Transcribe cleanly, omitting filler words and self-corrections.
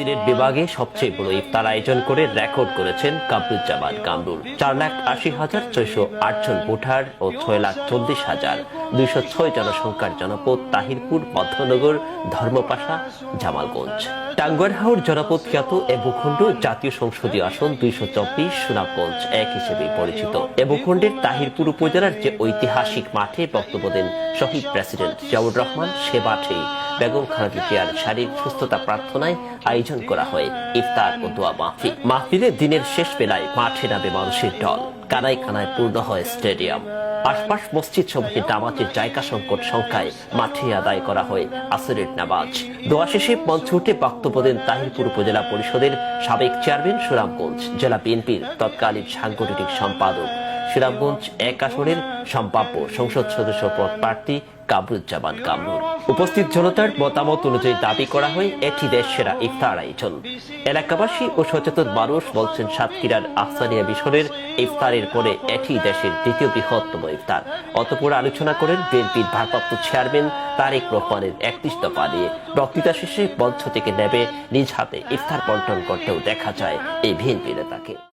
সিলেট বিভাগে সবচেয়ে বড় ইফতার আয়োজন করে রেকর্ড করেছেন কামরুজ্জামান কামরুল। 4,80,608 জন ভোটার ও 6,40,206 জনসংখ্যার জনপদ তাহিরপুর, মধ্যনগর, ধর্মপাশা, জামালগঞ্জ। টাঙ্গুয়ারহাওর জনপদ খ্যাত এ ভূখণ্ড জাতীয় সংসদীয় আসন 224 সুনামগঞ্জ 1 হিসেবে পরিচিত। এ ভূখণ্ডের তাহিরপুর উপজেলার যে ঐতিহাসিক মাঠে বক্তব্য দেন শহীদ প্রেসিডেন্ট জিয়াউর রহমান, সে মাঠেই বেগম খালেদা জিয়ার শারীরিক সুস্থতা প্রার্থনায় আয়োজন করা হয় ইফতার ও দোয়া মাহফিল। মাহফিলে দিনের শেষ বেলায় মাঠে নামে মানুষের ঢল, কানায় কানায় পূর্ণ হয় স্টেডিয়াম। আশপাশ মসজিদ সমূহে নামাজের জায়গা সংকট সংখ্যায় মাঠে আদায় করা হয় আসরের নামাজ। দোয়া শেষে মঞ্চে উঠে বক্তব্য দেন তাহিরপুর উপজেলা পরিষদের সাবেক চেয়ারম্যান, সুনামগঞ্জ জেলা বিএনপির তৎকালীন সাংগঠনিক সম্পাদক, সুনামগঞ্জ 1 আসনের সম্ভাব্য সংসদ সদস্য পদ প্রার্থী কামরুজ্জামান কামরুল। উপস্থিত জনতার মতামত অনুযায়ী দাবি করা হয় এটি দেশ সেরা ইফতার আয়োজন। এলাকাবাসী ও সচেতন মানুষ বলছেন, সাতক্ষীরার আহসানিয়া মিশনের ইফতারের পরে এটি দেশের দ্বিতীয় বৃহত্তম ইফতার। অতঃপর আলোচনা করেন বিএনপির ভারপ্রাপ্ত চেয়ারম্যান তারেক রহমানের 31 দফা নিয়ে। বক্তৃতা শেষে মঞ্চ থেকে নেমে নিজ হাতে ইফতার বন্টন করতেও দেখা যায় এই বিএনপি নেতাকে।